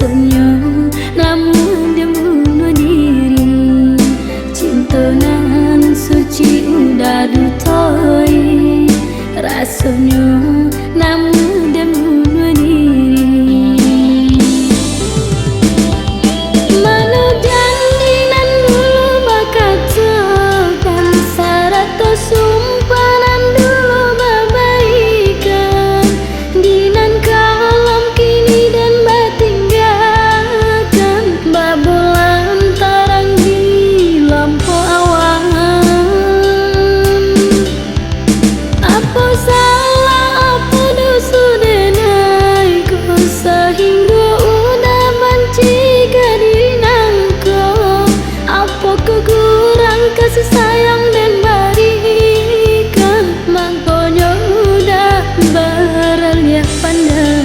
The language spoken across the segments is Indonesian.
rasanya namun dia bunuh diri. Cinta nan suci udah dutoi, rasanya namun dia bunuh diri. Mana janji nan dulu bakal tekan, syarat atau sumpah nan dulu babaikan, dinan kalam kini dan batinggalkan, babolan tarang di lampu awan. Apa salah, apa dosa denai ko sehingga udah benci ke diri nangko? Apa kekurang kasih sayang dan berikan, makanya udah berliak pandang.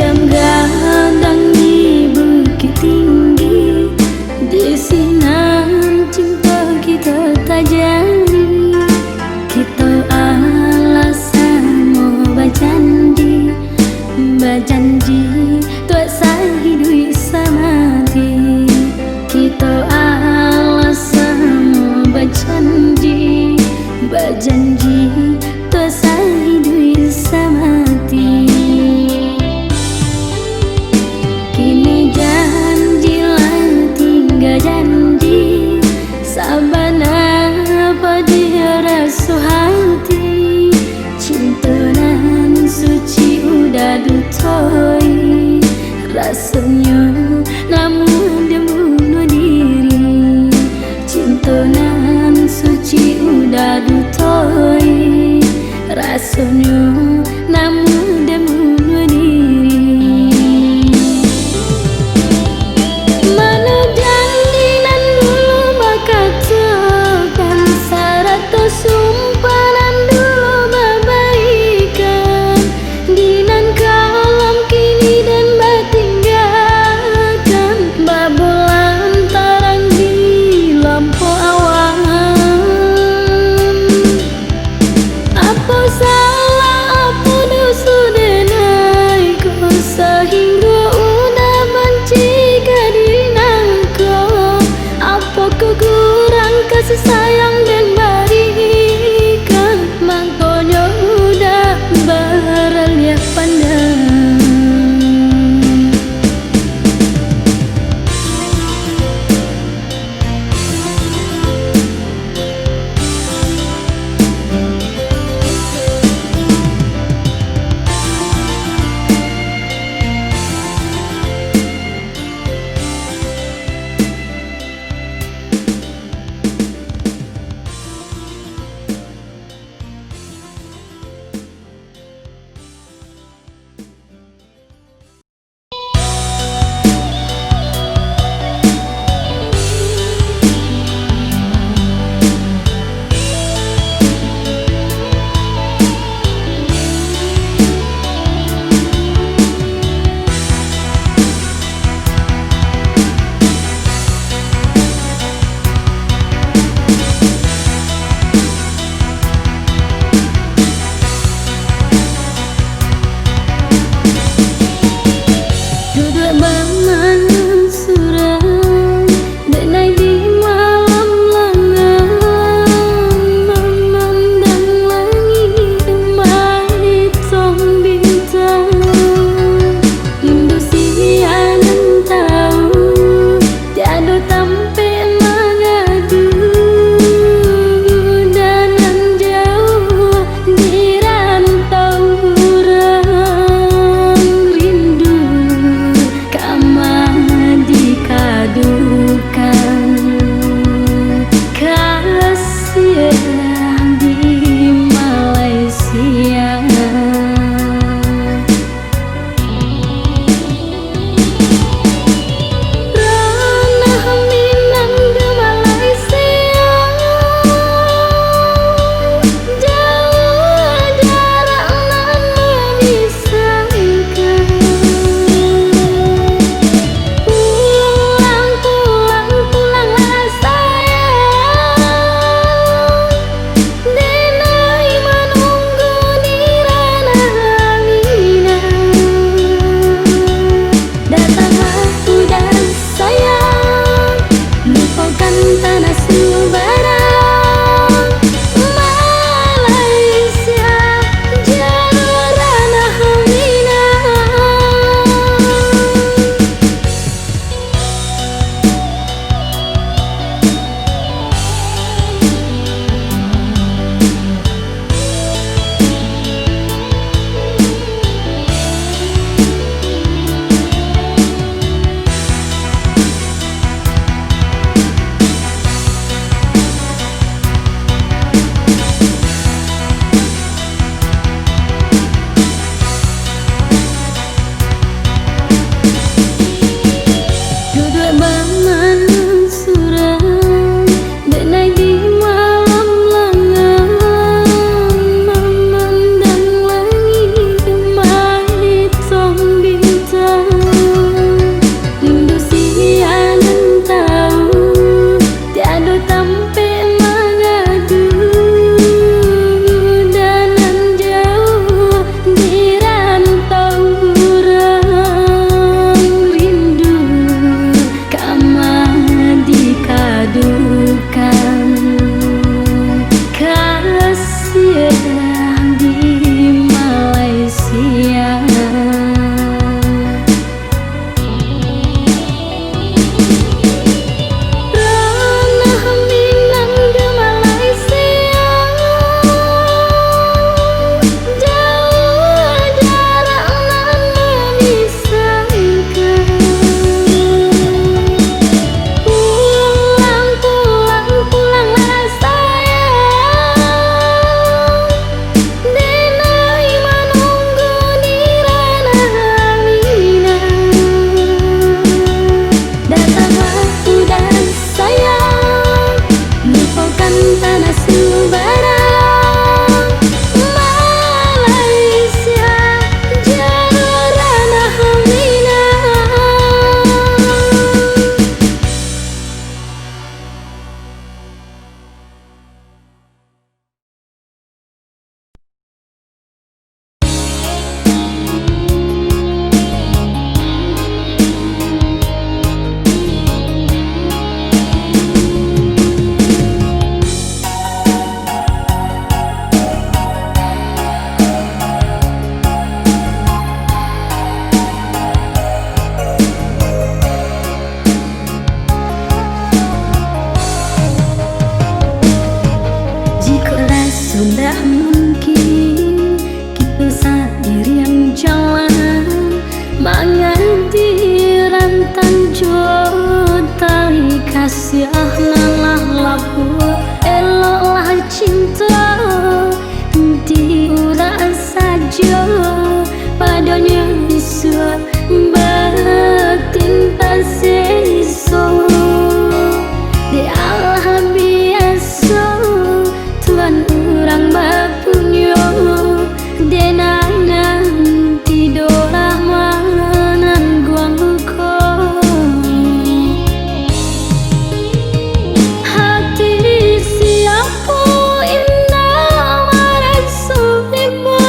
Jam gadang di bukit tinggi, di sinar cinta kita tak jadi. Kita alasan mau berjanji, berjanji tuak sahidui samati. Kita alasan mau berjanji, berjanji tuak sahidui samati. Kini janjilah tinggal janji, sabana apa dia rasa hati. Cinta nan suci udah dutoi, rasanya namun dia bunuh diri. Cinta nan suci udah dutoi, rasanya namun dia bunuh diri. Mana janji nan dulu bakal tekan, syarat atau sumpah nan dulu babaikan, dinan kalam kini dan batinggalkan, babolan tarang di lampu awan. Apa salah, apa dosa kasih nalah labu eloklah cinta diuras saja padanya isu batin pasiso di Allah biasa Tuhan orang bapunya denana tidolah manan guang hati siapa indah marah sulimu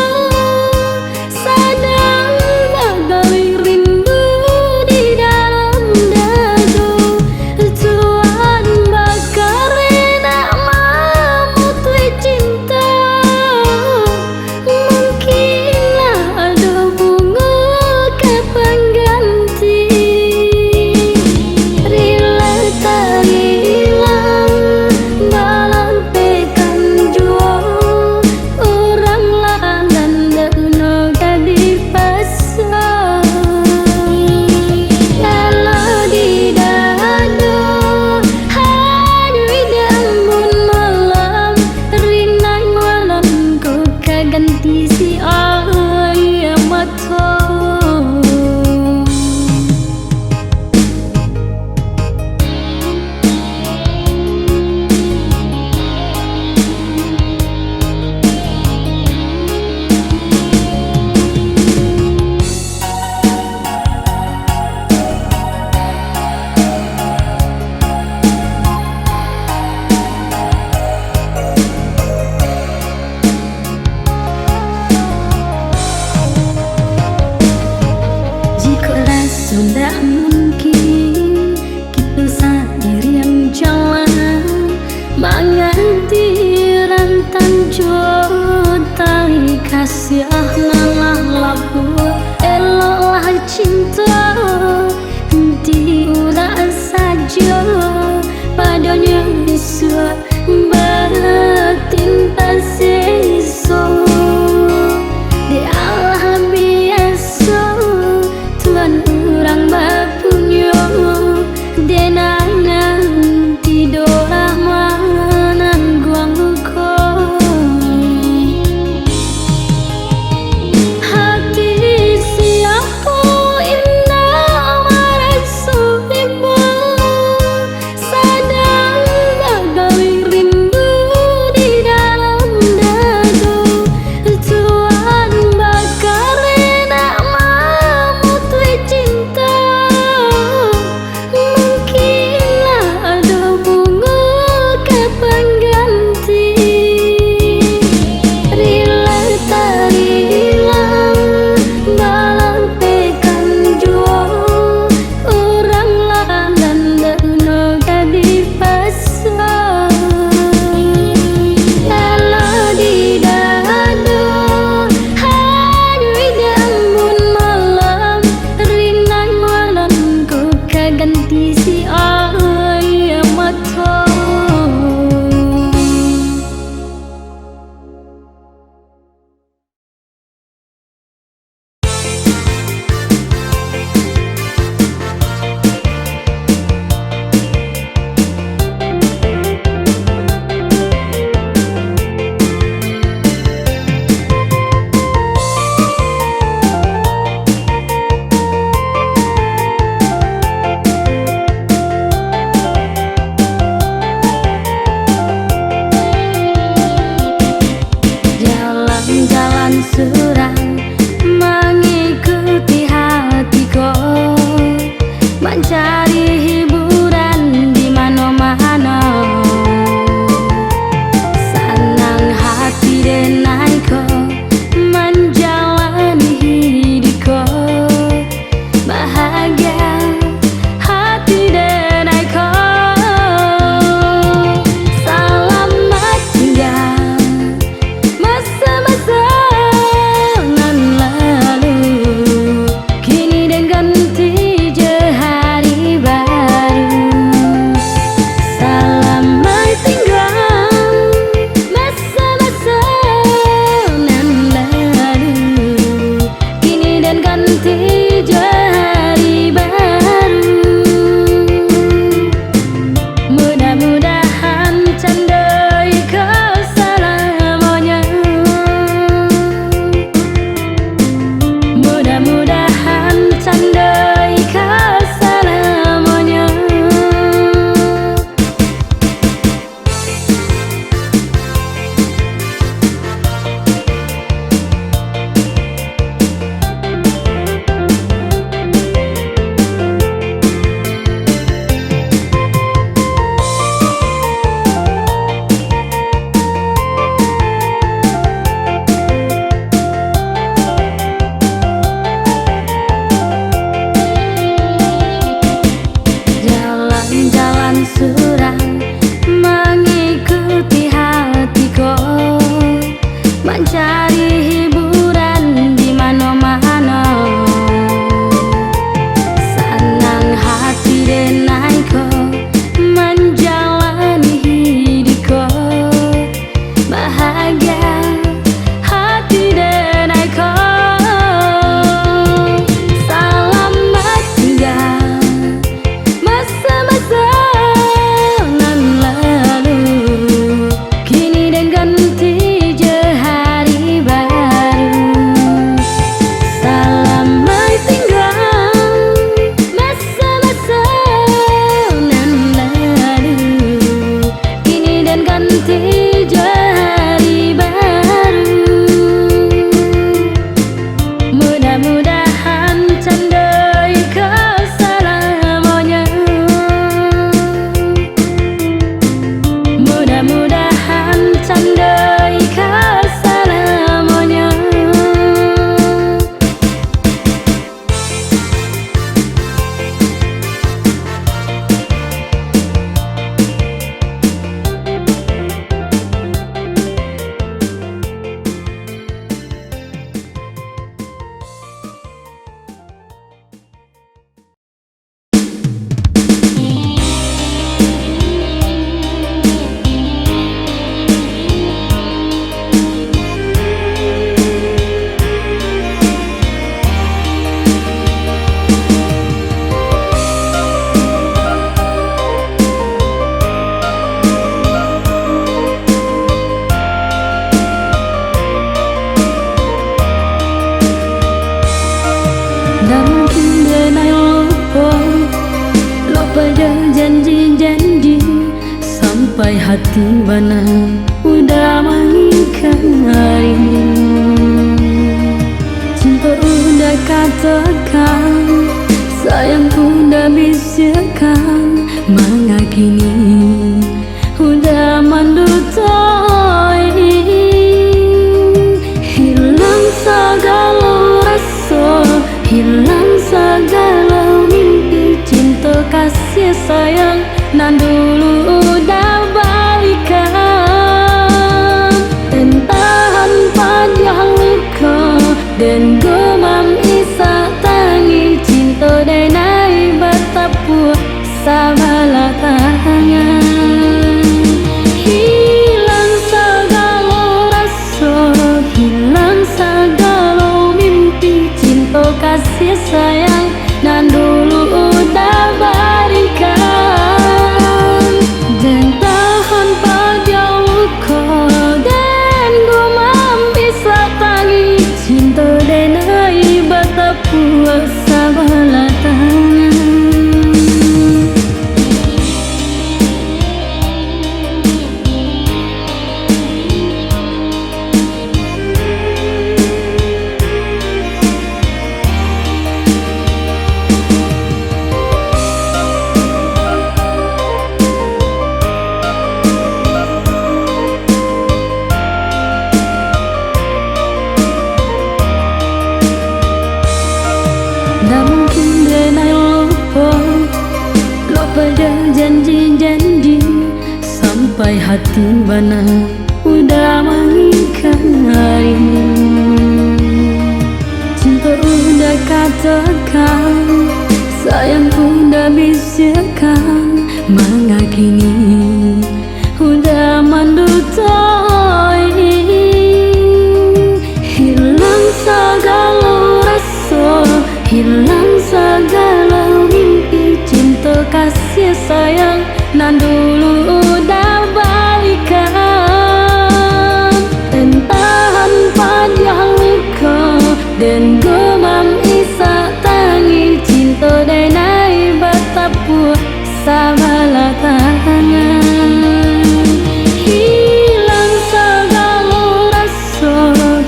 sadang bagai rindu di dalam dadu Tuhan bakar nak mamutui cinta mungkinlah ada bunga kapan ganti rila tak hilang dalam pekan jua orang lahan dana kadi pasang kalau di dada hanya dambun malam rinai malam ku kaganti si ayam mata jikalau sudah mungkin kita sendiri yang jalan menganti rantan jotai kasih nalah labu eloklah cinta diuras saja padanya isu batin pasiso di Allah biasa Tuhan orang bapunya denana tidolah manan guang hati siapa indah marah sulimu sadang bagai rindu di dalam dadu Tuhan bakar nak mamutui cinta mungkinlah ada bunga kapan ganti rila tak hilang dalam pekan jua orang lahan dana kadi pasang kalau di dada hanya dambun malam rinai malam ku kaganti si ayam mata jalan-jalan surang mengikuti hatiku mencari hiburan di mana-mana senang hati denaiku menjalani hidupku bahagia hati denaiku selamat tinggal masa-masa Sampai hati mana udah mengikat hari. Cinta udah katakan, sayang udah bisikan, mengakini udah mendutai. Hilang segala rasa, hilang segala mimpi, cinta kasih sayang nan dulu udah balikan. Entahan pada luka dan gumam isa tangi, cinta denai bertepuk sabala tangan. Hilang segala rasa, hilang segala mimpi, cinta kasih sayang nan dulu udah balikan. Dan tahan pada luka dan gumam bisa tangi, cinta denai bertepuk sabala tangan. Tak mungkin denai lupa dah janji-janji. Sampai hati mana udah mengikat hari. Cinta udah katakan, sayang udah bisikan, mengakini udah mendutai. Hilang segala rasa, hilang segala mimpi, cinta kasih sayang nan dulu udah balikan. Entahan pada luka dan gumam isa tangi, cinta denai bertepuk sabala tangan. Hilang segala rasa,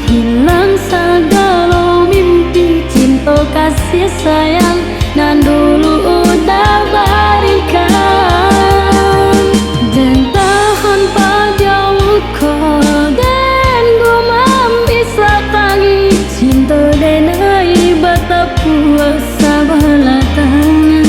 hilang segala mimpi, cinta kasih sayang nan dulu udah balikan. Dan tahan pada luka dan gumam bisa tangi, cinta denai bertepuk sabala tangan.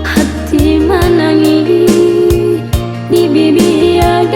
Hati menangis di bibir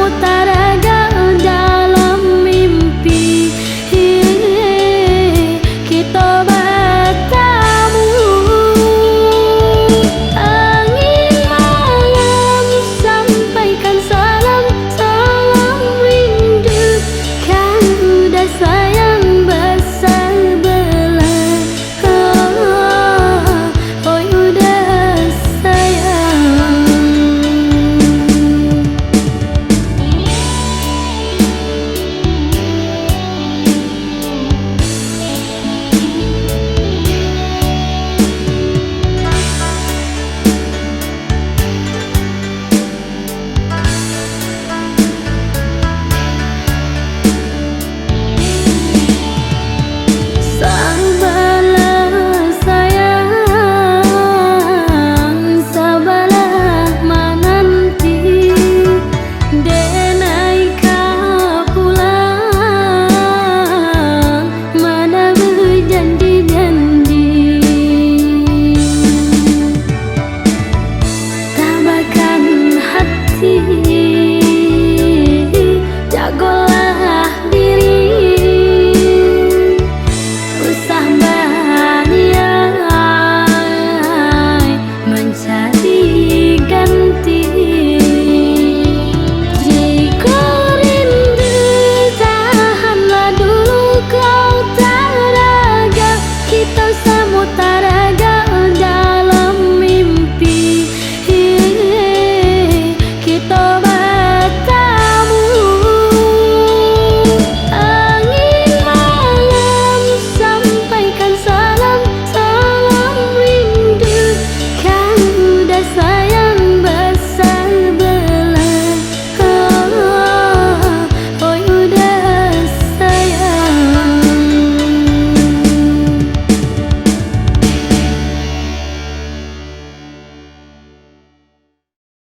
kota